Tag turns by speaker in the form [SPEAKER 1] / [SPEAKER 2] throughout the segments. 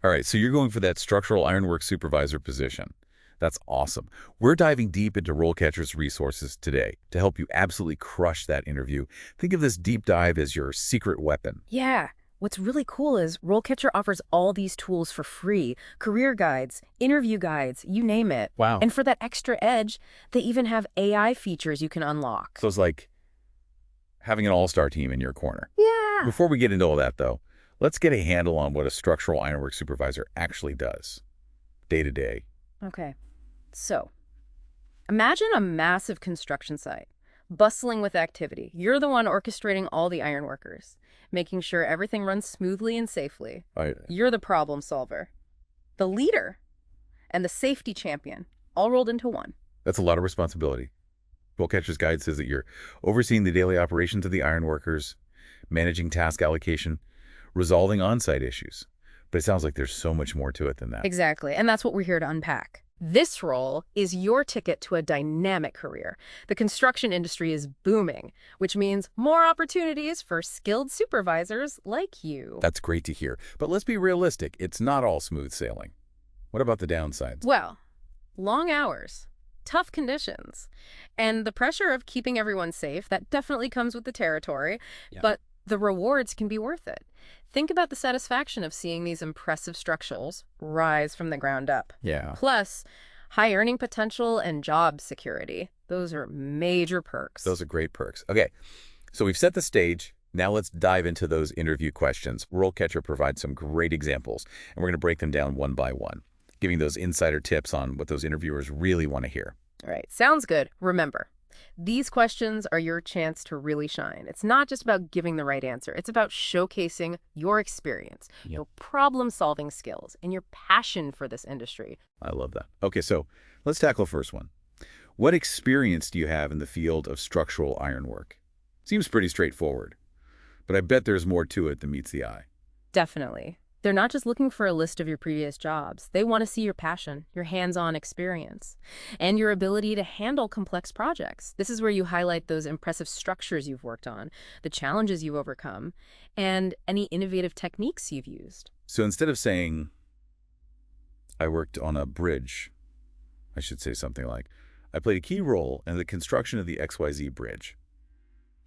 [SPEAKER 1] All right, so you're going for that Structural Ironwork Supervisor position. That's awesome. We're diving deep into RoleCatcher's resources today to help you absolutely crush that interview. Think of this deep dive as your secret weapon.
[SPEAKER 2] Yeah. What's really cool is RoleCatcher offers all these tools for free. Career guides, interview guides, you name it.
[SPEAKER 1] Wow.
[SPEAKER 2] And for that extra edge, they even have AI features you can unlock.
[SPEAKER 1] So it's like having an all-star team in your corner.
[SPEAKER 2] Yeah.
[SPEAKER 1] Before we get into all that, though, let's get a handle on what a Structural Ironwork Supervisor actually does day to day.
[SPEAKER 2] Okay. So, imagine a massive construction site, bustling with activity. You're the one orchestrating all the ironworkers, making sure everything runs smoothly and safely.
[SPEAKER 1] Right.
[SPEAKER 2] You're the problem solver, the leader, and the safety champion, all rolled into one.
[SPEAKER 1] That's a lot of responsibility. RoleCatcher's guide says that you're overseeing the daily operations of the ironworkers, managing task allocation, resolving on-site issues. But it sounds like there's so much more to it than that.
[SPEAKER 2] Exactly, and that's what we're here to unpack. This role is your ticket to a dynamic career. The construction industry is booming, which means more opportunities for skilled supervisors like you.
[SPEAKER 1] That's great to hear. But let's be realistic. It's not all smooth sailing. What about the downsides?
[SPEAKER 2] Well, long hours, tough conditions, and the pressure of keeping everyone safe, that definitely comes with the territory, but the rewards can be worth it. Think about the satisfaction of seeing these impressive structures rise from the ground up.
[SPEAKER 1] Yeah.
[SPEAKER 2] Plus, high earning potential and job security. Those are major perks.
[SPEAKER 1] Those are great perks. Okay, so we've set the stage. Now let's dive into those interview questions. RoleCatcher provides some great examples, and we're going to break them down one by one, giving those insider tips on what those interviewers really want to hear.
[SPEAKER 2] All right, sounds good. Remember, these questions are your chance to really shine. It's not just about giving the right answer. It's about showcasing your experience, your problem-solving skills, and your passion for this industry.
[SPEAKER 1] I love that. Okay, so let's tackle the first one. What experience do you have in the field of structural ironwork? Seems pretty straightforward, but I bet there's more to it than meets the eye.
[SPEAKER 2] Definitely. They're not just looking for a list of your previous jobs. They want to see your passion, your hands-on experience, and your ability to handle complex projects. This is where you highlight those impressive structures you've worked on, the challenges you've overcome, and any innovative techniques you've used.
[SPEAKER 1] So instead of saying, I worked on a bridge, I should say something like, I played a key role in the construction of the XYZ bridge,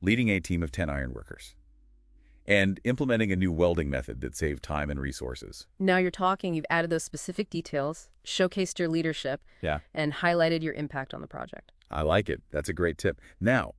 [SPEAKER 1] leading a team of 10 ironworkers, and implementing a new welding method that saved time and resources.
[SPEAKER 2] Now you're talking, you've added those specific details, showcased your leadership, and highlighted your impact on the project.
[SPEAKER 1] I like it. That's a great tip. Now,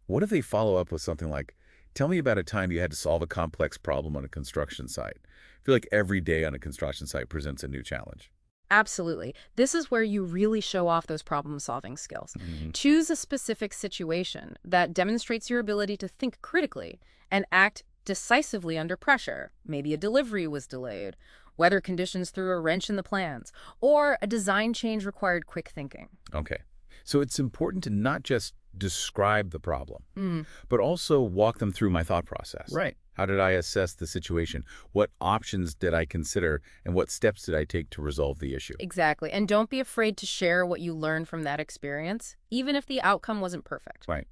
[SPEAKER 1] what if they follow up with something like, tell me about a time you had to solve a complex problem on a construction site? I feel like every day on a construction site presents a new challenge.
[SPEAKER 2] Absolutely. This is where you really show off those problem-solving skills. Choose a specific situation that demonstrates your ability to think critically and act decisively under pressure. Maybe a delivery was delayed, weather conditions threw a wrench in the plans, or a design change required quick thinking.
[SPEAKER 1] Okay. So it's important to not just describe the problem, but also walk them through my thought process.
[SPEAKER 3] Right.
[SPEAKER 1] How did I assess the situation? What options did I consider? And what steps did I take to resolve the issue?
[SPEAKER 2] Exactly. And don't be afraid to share what you learned from that experience, even if the outcome wasn't perfect.
[SPEAKER 1] Right.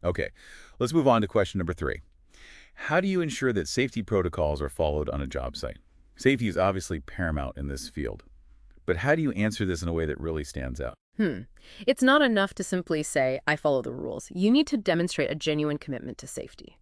[SPEAKER 1] Okay. Let's move on to question number 3. How do you ensure that safety protocols are followed on a job site? Safety is obviously paramount in this field. But how do you answer this in a way that really stands out?
[SPEAKER 2] It's not enough to simply say, I follow the rules. You need to demonstrate a genuine commitment to safety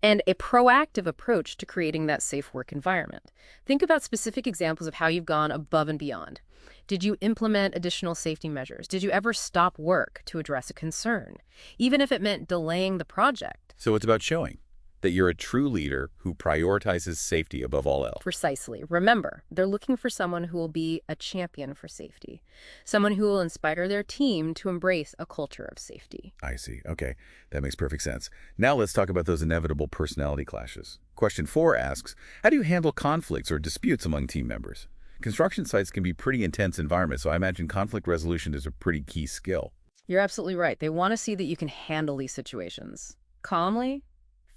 [SPEAKER 2] and a proactive approach to creating that safe work environment. Think about specific examples of how you've gone above and beyond. Did you implement additional safety measures? Did you ever stop work to address a concern, even if it meant delaying the project?
[SPEAKER 1] So it's about showing that you're a true leader who prioritizes safety above all else.
[SPEAKER 2] Precisely. Remember, they're looking for someone who will be a champion for safety, someone who will inspire their team to embrace a culture of safety.
[SPEAKER 1] I see. Okay, that makes perfect sense. Now let's talk about those inevitable personality clashes. Question 4 asks, how do you handle conflicts or disputes among team members? Construction sites can be pretty intense environments, so I imagine conflict resolution is a pretty key skill.
[SPEAKER 2] You're absolutely right. They want to see that you can handle these situations calmly,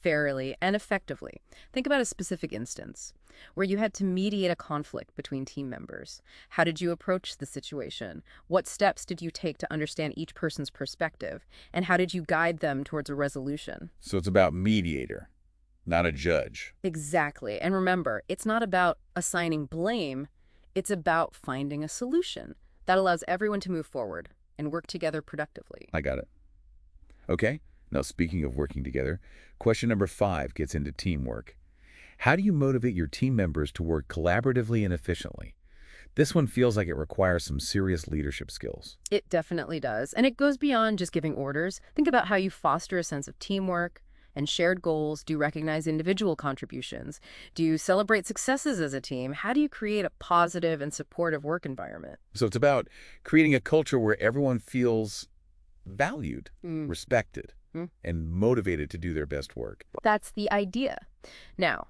[SPEAKER 2] fairly, and effectively. Think about a specific instance where you had to mediate a conflict between team members. How did you approach the situation? What steps did you take to understand each person's perspective? And how did you guide them towards a resolution?
[SPEAKER 1] So it's about mediator. not a judge.
[SPEAKER 2] Exactly. And remember, it's not about assigning blame. It's about finding a solution that allows everyone to move forward and work together productively.
[SPEAKER 1] I got it. Okay, now speaking of working together, question number 5 gets into teamwork. How do you motivate your team members to work collaboratively and efficiently? This one feels like it requires some serious leadership skills.
[SPEAKER 2] It definitely does. And it goes beyond just giving orders. Think about how you foster a sense of teamwork and shared goals. Do you recognize individual contributions? Do you celebrate successes as a team? How do you create a positive and supportive work environment?
[SPEAKER 1] So it's about creating a culture where everyone feels valued, respected, and motivated to do their best work.
[SPEAKER 2] That's the idea. Now,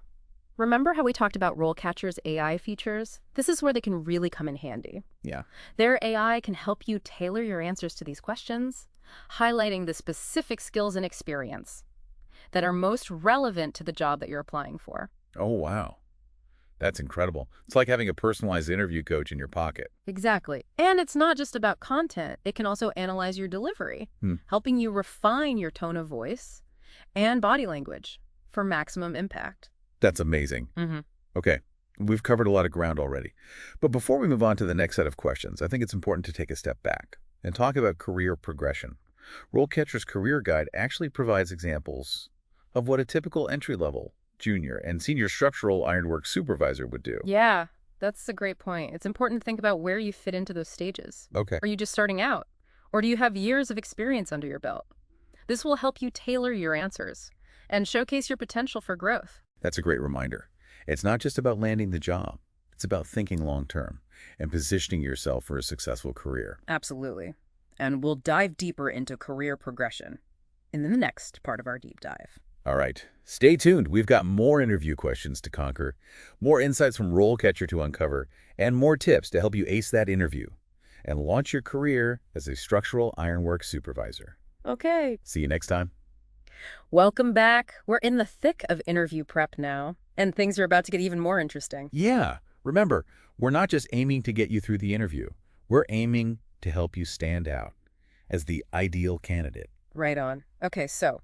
[SPEAKER 2] remember how we talked about RoleCatcher's AI features? This is where they can really come in handy.
[SPEAKER 1] Yeah.
[SPEAKER 2] Their AI can help you tailor your answers to these questions, highlighting the specific skills and experience that are most relevant to the job that you're applying for.
[SPEAKER 1] Oh, wow. That's incredible. It's like having a personalized interview coach in your pocket.
[SPEAKER 2] Exactly. And it's not just about content. It can also analyze your delivery, helping you refine your tone of voice and body language for maximum impact.
[SPEAKER 1] That's amazing. Okay, we've covered a lot of ground already. But before we move on to the next set of questions, I think it's important to take a step back and talk about career progression. RoleCatcher's Career Guide actually provides examples of what a typical entry-level, junior, and senior structural ironwork supervisor would do.
[SPEAKER 2] Yeah, that's a great point. It's important to think about where you fit into those stages.
[SPEAKER 1] Okay.
[SPEAKER 2] Are you just starting out? Or do you have years of experience under your belt? This will help you tailor your answers and showcase your potential for growth.
[SPEAKER 1] That's a great reminder. It's not just about landing the job. It's about thinking long-term and positioning yourself for a successful career.
[SPEAKER 2] Absolutely. And we'll dive deeper into career progression in the next part of our deep dive.
[SPEAKER 1] All right, stay tuned. We've got more interview questions to conquer, more insights from RoleCatcher to uncover, and more tips to help you ace that interview and launch your career as a structural ironwork supervisor.
[SPEAKER 2] Okay.
[SPEAKER 1] See you next time.
[SPEAKER 2] Welcome back. We're in the thick of interview prep now, and things are about to get even more interesting.
[SPEAKER 1] Yeah, remember, we're not just aiming to get you through the interview. We're aiming to help you stand out as the ideal candidate.
[SPEAKER 2] Right on. Okay, so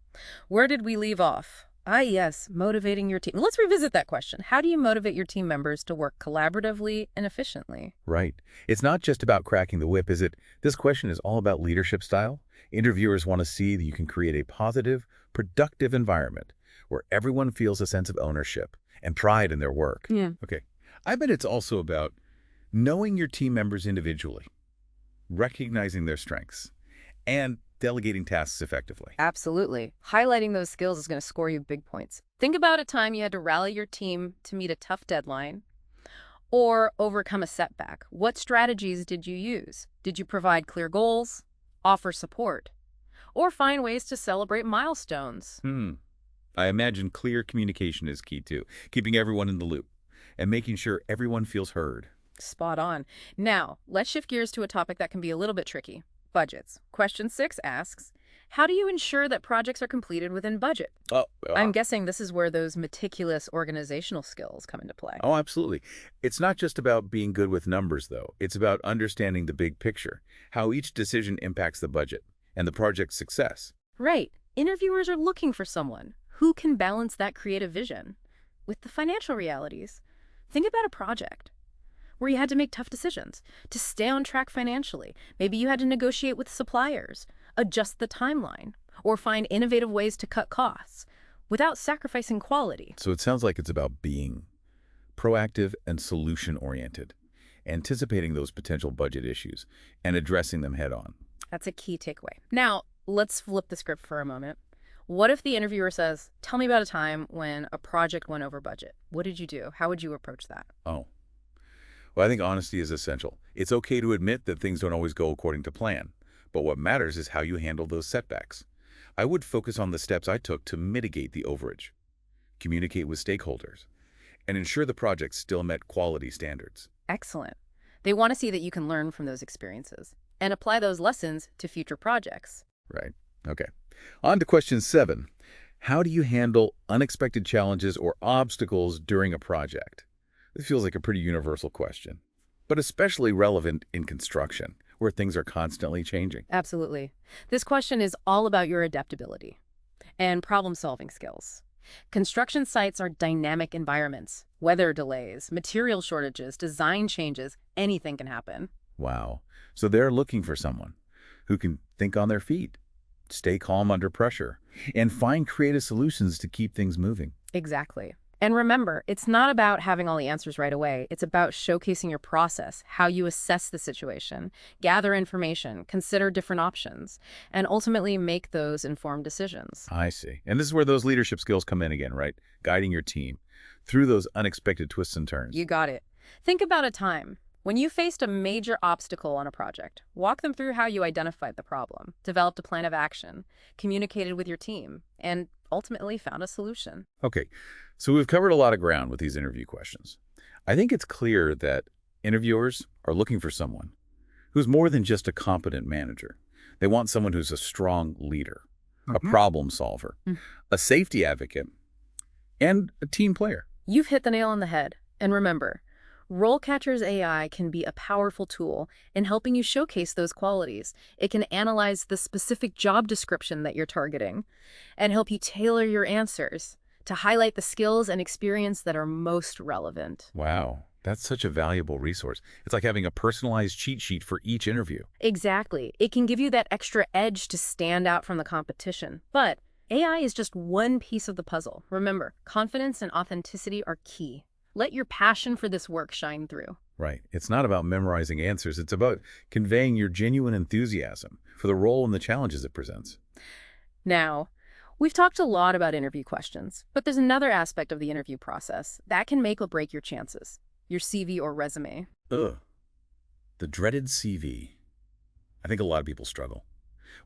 [SPEAKER 2] where did we leave off? Yes, motivating your team. Let's revisit that question. How do you motivate your team members to work collaboratively and efficiently?
[SPEAKER 1] Right. It's not just about cracking the whip, is it? This question is all about leadership style. Interviewers want to see that you can create a positive, productive environment where everyone feels a sense of ownership and pride in their work.
[SPEAKER 2] Yeah.
[SPEAKER 1] Okay. I bet it's also about knowing your team members individually, recognizing their strengths, and delegating tasks effectively.
[SPEAKER 2] Absolutely. Highlighting those skills is going to score you big points. Think about a time you had to rally your team to meet a tough deadline or overcome a setback. What strategies did you use? Did you provide clear goals, offer support, or find ways to celebrate milestones?
[SPEAKER 1] I imagine clear communication is key too, keeping everyone in the loop and making sure everyone feels heard.
[SPEAKER 2] Spot on. Now, let's shift gears to a topic that can be a little bit tricky. Budgets. Question 6 asks, how do you ensure that projects are completed within budget? I'm guessing this is where those meticulous organizational skills come into play.
[SPEAKER 1] Oh, absolutely. It's not just about being good with numbers, though. It's about understanding the big picture, how each decision impacts the budget and the project's success.
[SPEAKER 2] Right. Interviewers are looking for someone who can balance that creative vision with the financial realities. Think about a project where you had to make tough decisions to stay on track financially. Maybe you had to negotiate with suppliers, adjust the timeline, or find innovative ways to cut costs without sacrificing quality.
[SPEAKER 1] So it sounds like it's about being proactive and solution-oriented, anticipating those potential budget issues and addressing them head-on.
[SPEAKER 2] That's a key takeaway. Now, let's flip the script for a moment. What if the interviewer says, tell me about a time when a project went over budget? What did you do? How would you approach that?
[SPEAKER 1] Oh. Well, I think honesty is essential. It's okay to admit that things don't always go according to plan, but what matters is how you handle those setbacks. I would focus on the steps I took to mitigate the overage, communicate with stakeholders, and ensure the project still met quality standards.
[SPEAKER 2] Excellent. They want to see that you can learn from those experiences and apply those lessons to future projects.
[SPEAKER 1] Right. Okay. On to question 7. How do you handle unexpected challenges or obstacles during a project? This feels like a pretty universal question, but especially relevant in construction, where things are constantly changing.
[SPEAKER 2] Absolutely. This question is all about your adaptability and problem-solving skills. Construction sites are dynamic environments. Weather delays, material shortages, design changes, anything can happen.
[SPEAKER 1] Wow. So they're looking for someone who can think on their feet, stay calm under pressure, and find creative solutions to keep things moving.
[SPEAKER 2] Exactly. And remember, it's not about having all the answers right away. It's about showcasing your process, how you assess the situation, gather information, consider different options, and ultimately make those informed decisions.
[SPEAKER 1] I see. And this is where those leadership skills come in again, right? Guiding your team through those unexpected twists and turns.
[SPEAKER 2] You got it. Think about a time when you faced a major obstacle on a project. Walk them through how you identified the problem, developed a plan of action, communicated with your team, and ultimately found a solution.
[SPEAKER 1] Okay, so we've covered a lot of ground with these interview questions. I think it's clear that interviewers are looking for someone who's more than just a competent manager. They want someone who's a strong leader, a problem solver, a safety advocate, and a team player.
[SPEAKER 2] You've hit the nail on the head. And remember, RoleCatcher's AI can be a powerful tool in helping you showcase those qualities. It can analyze the specific job description that you're targeting and help you tailor your answers to highlight the skills and experience that are most relevant.
[SPEAKER 1] Wow, that's such a valuable resource. It's like having a personalized cheat sheet for each interview.
[SPEAKER 2] Exactly. It can give you that extra edge to stand out from the competition. But AI is just one piece of the puzzle. Remember, confidence and authenticity are key. Let your passion for this work shine through.
[SPEAKER 1] Right. It's not about memorizing answers. It's about conveying your genuine enthusiasm for the role and the challenges it presents.
[SPEAKER 2] Now, we've talked a lot about interview questions, but there's another aspect of the interview process that can make or break your chances, your CV or resume.
[SPEAKER 1] Ugh. The dreaded CV. I think a lot of people struggle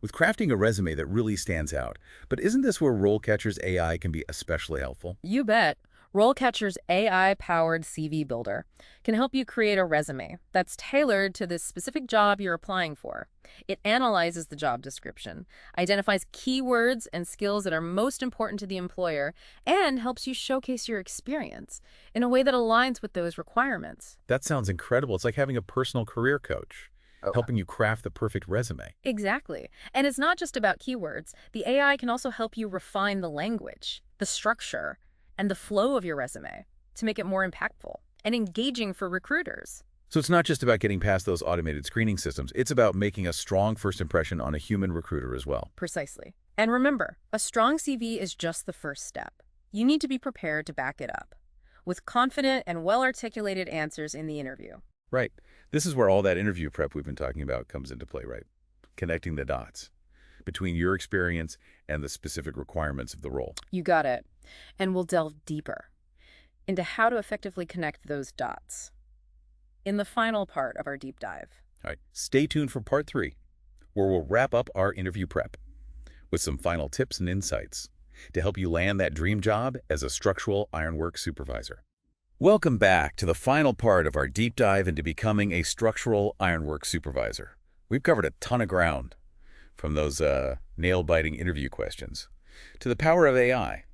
[SPEAKER 1] with crafting a resume that really stands out. But isn't this where RoleCatcher's AI can be especially helpful?
[SPEAKER 2] You bet. RoleCatcher's AI-powered CV Builder can help you create a resume that's tailored to the specific job you're applying for. It analyzes the job description, identifies keywords and skills that are most important to the employer, and helps you showcase your experience in a way that aligns with those requirements.
[SPEAKER 1] That sounds incredible. It's like having a personal career coach, helping you craft the perfect resume.
[SPEAKER 2] Exactly. And it's not just about keywords. The AI can also help you refine the language, the structure, and the flow of your resume to make it more impactful and engaging for recruiters.
[SPEAKER 1] So it's not just about getting past those automated screening systems. It's about making a strong first impression on a human recruiter as well.
[SPEAKER 2] Precisely. And remember, a strong CV is just the first step. You need to be prepared to back it up with confident and well-articulated answers in the interview.
[SPEAKER 1] Right. This is where all that interview prep we've been talking about comes into play, right? Connecting the dots between your experience and the specific requirements of the role.
[SPEAKER 2] You got it. And we'll delve deeper into how to effectively connect those dots in the final part of our deep dive.
[SPEAKER 1] All right. Stay tuned for part 3, where we'll wrap up our interview prep with some final tips and insights to help you land that dream job as a structural ironwork supervisor. Welcome back to the final part of our deep dive into becoming a structural ironwork supervisor. We've covered a ton of ground, from those nail-biting interview questions to the power of AI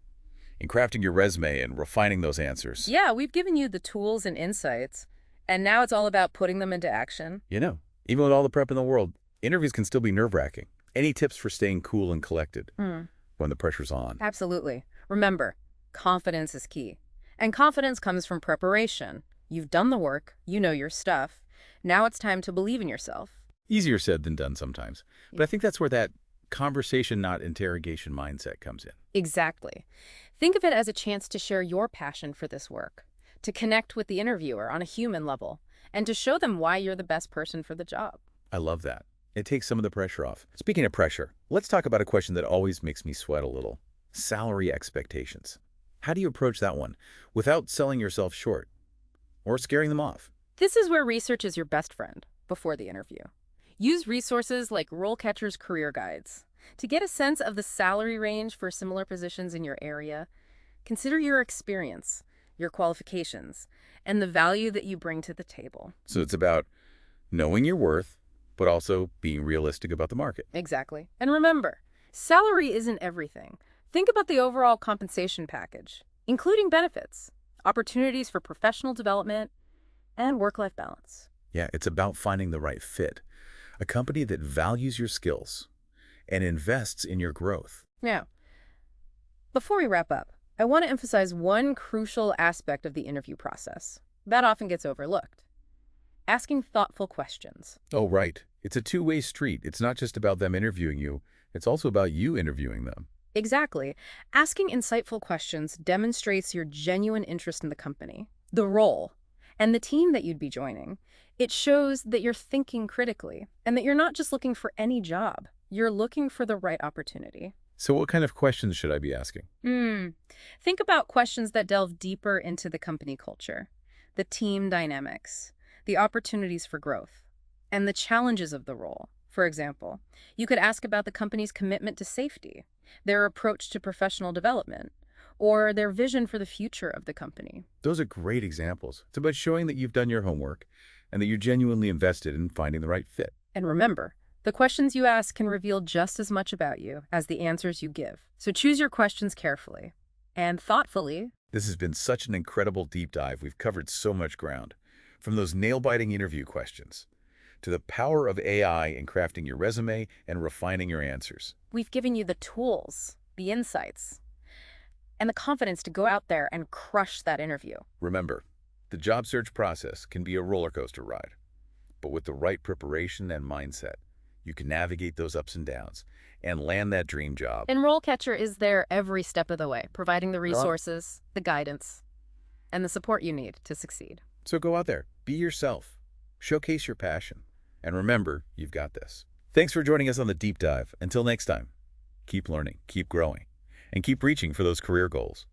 [SPEAKER 1] in crafting your resume and refining those answers.
[SPEAKER 2] Yeah, we've given you the tools and insights, and now it's all about putting them into action.
[SPEAKER 1] You know, even with all the prep in the world, interviews can still be nerve-wracking. Any tips for staying cool and collected when the pressure's on?
[SPEAKER 2] Absolutely. Remember, confidence is key. And confidence comes from preparation. You've done the work, you know your stuff. Now it's time to believe in yourself.
[SPEAKER 1] Easier said than done sometimes. But I think that's where that conversation, not interrogation mindset comes in.
[SPEAKER 2] Exactly. Think of it as a chance to share your passion for this work, to connect with the interviewer on a human level, and to show them why you're the best person for the job.
[SPEAKER 1] I love that. It takes some of the pressure off. Speaking of pressure, let's talk about a question that always makes me sweat a little. Salary expectations. How do you approach that one without selling yourself short or scaring them off?
[SPEAKER 2] This is where research is your best friend before the interview. Use resources like RoleCatcher's Career Guides to get a sense of the salary range for similar positions in your area. Consider your experience, your qualifications, and the value that you bring to the table.
[SPEAKER 1] So it's about knowing your worth, but also being realistic about the market.
[SPEAKER 2] Exactly. And remember, salary isn't everything. Think about the overall compensation package, including benefits, opportunities for professional development, and work-life balance.
[SPEAKER 1] Yeah, it's about finding the right fit. A company that values your skills and invests in your growth.
[SPEAKER 2] Now, before we wrap up, I want to emphasize one crucial aspect of the interview process that often gets overlooked: asking thoughtful questions.
[SPEAKER 1] Oh, right. It's a two-way street. It's not just about them interviewing you. It's also about you interviewing them.
[SPEAKER 2] Exactly. Asking insightful questions demonstrates your genuine interest in the company, the role, and the team that you'd be joining. It shows that you're thinking critically and that you're not just looking for any job. You're looking for the right opportunity.
[SPEAKER 1] So what kind of questions should I be asking?
[SPEAKER 2] Think about questions that delve deeper into the company culture, the team dynamics, the opportunities for growth, and the challenges of the role. For example, you could ask about the company's commitment to safety, their approach to professional development, or their vision for the future of the company.
[SPEAKER 1] Those are great examples. It's about showing that you've done your homework and that you're genuinely invested in finding the right fit.
[SPEAKER 2] And remember, the questions you ask can reveal just as much about you as the answers you give. So choose your questions carefully and thoughtfully.
[SPEAKER 1] This has been such an incredible deep dive. We've covered so much ground, from those nail-biting interview questions to the power of AI in crafting your resume and refining your answers.
[SPEAKER 2] We've given you the tools, the insights, and the confidence to go out there and crush that interview.
[SPEAKER 1] Remember, the job search process can be a roller coaster ride, but with the right preparation and mindset, you can navigate those ups and downs and land that dream job.
[SPEAKER 2] And RoleCatcher is there every step of the way, providing the resources, the guidance, and the support you need to succeed.
[SPEAKER 1] So go out there, be yourself, showcase your passion, and remember, you've got this. Thanks for joining us on the deep dive. Until next time, keep learning, keep growing, and keep reaching for those career goals.